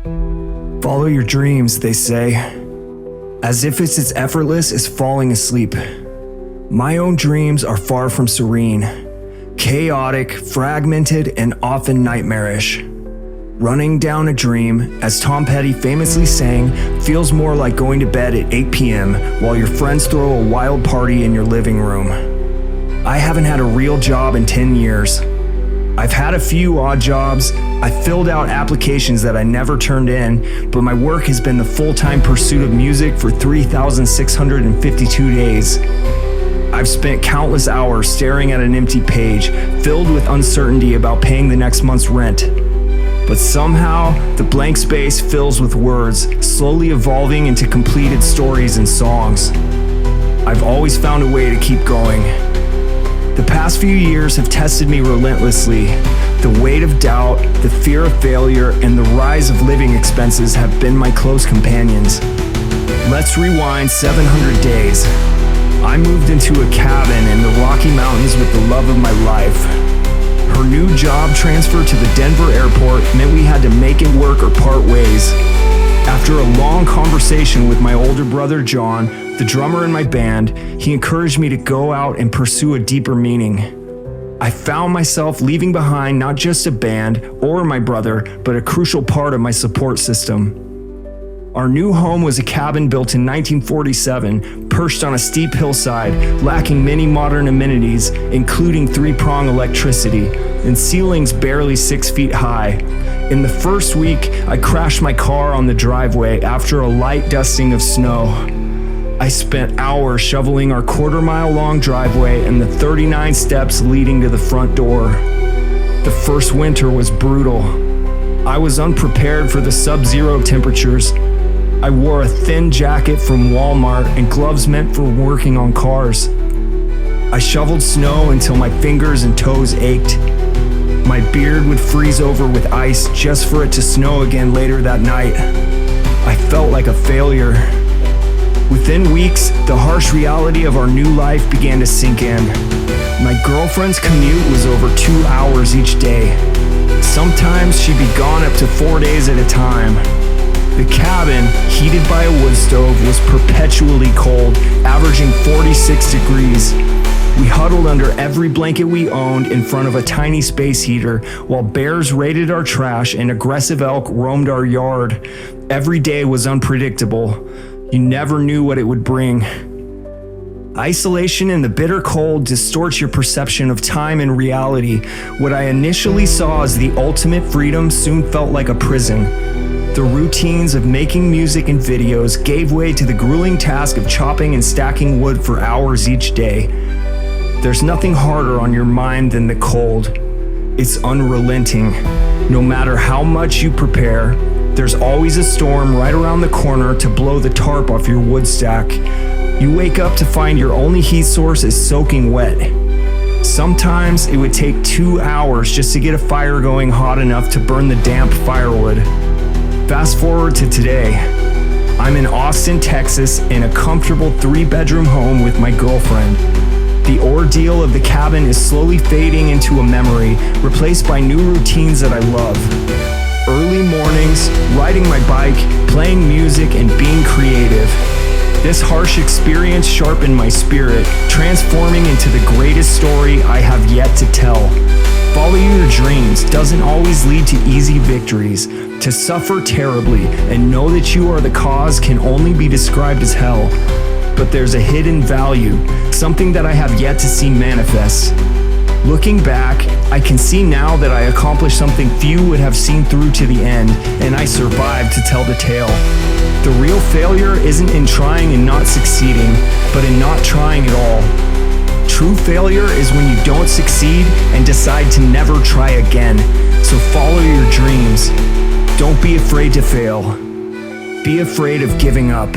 Follow your dreams, they say, as if it's as effortless as falling asleep. My own dreams are far from serene, chaotic, fragmented, and often nightmarish. Running down a dream, as Tom Petty famously sang, feels more like going to bed at 8 p.m. while your friends throw a wild party in your living room. I haven't had a real job in 10 years. I've had a few odd jobs. I filled out applications that I never turned in, but my work has been the full-time pursuit of music for 3,652 days. I've spent countless hours staring at an empty page, filled with uncertainty about paying the next month's rent. But somehow, the blank space fills with words, slowly evolving into completed stories and songs. I've always found a way to keep going. The past few years have tested me relentlessly. The weight of doubt, the fear of failure, and the rise of living expenses have been my close companions. Let's rewind 700 days. I moved into a cabin in the Rocky Mountains with the love of my life. Her new job transfer to the Denver airport meant we had to make it work or part ways. After a long conversation with my older brother John, the drummer in my band, he encouraged me to go out and pursue a deeper meaning. I found myself leaving behind not just a band or my brother, but a crucial part of my support system. Our new home was a cabin built in 1947, perched on a steep hillside, lacking many modern amenities, including three-prong electricity, and ceilings barely 6 feet high. In the first week, I crashed my car on the driveway after a light dusting of snow. I spent hours shoveling our quarter-mile-long driveway and the 39 steps leading to the front door. The first winter was brutal. I was unprepared for the sub-zero temperatures. I wore a thin jacket from Walmart and gloves meant for working on cars. I shoveled snow until my fingers and toes ached. My beard would freeze over with ice just for it to snow again later that night. I felt like a failure. Within weeks, the harsh reality of our new life began to sink in. My girlfriend's commute was over 2 hours each day. Sometimes she'd be gone up to 4 days at a time. The cabin, heated by a wood stove, was perpetually cold, averaging 46 degrees. We huddled under every blanket we owned in front of a tiny space heater, while bears raided our trash and aggressive elk roamed our yard. Every day was unpredictable. You never knew what it would bring. Isolation and the bitter cold distorts your perception of time and reality. What I initially saw as the ultimate freedom soon felt like a prison. The routines of making music and videos gave way to the grueling task of chopping and stacking wood for hours each day. There's nothing harder on your mind than the cold. It's unrelenting. No matter how much you prepare, there's always a storm right around the corner to blow the tarp off your wood stack. You wake up to find your only heat source is soaking wet. Sometimes it would take 2 hours just to get a fire going hot enough to burn the damp firewood. Fast forward to today. I'm in Austin, Texas, in a comfortable 3-bedroom home with my girlfriend. The ordeal of the cabin is slowly fading into a memory, replaced by new routines that I love. Early mornings, riding my bike, playing music, and being creative. This harsh experience sharpened my spirit, transforming into the greatest story I have yet to tell. Following your dreams doesn't always lead to easy victories. To suffer terribly and know that you are the cause can only be described as hell. But there's a hidden value, something that I have yet to see manifest. Looking back, I can see now that I accomplished something few would have seen through to the end, and I survived to tell the tale. The real failure isn't in trying and not succeeding, but in not trying at all. True failure is when you don't succeed and decide to never try again. So follow your dreams. Don't be afraid to fail. Be afraid of giving up.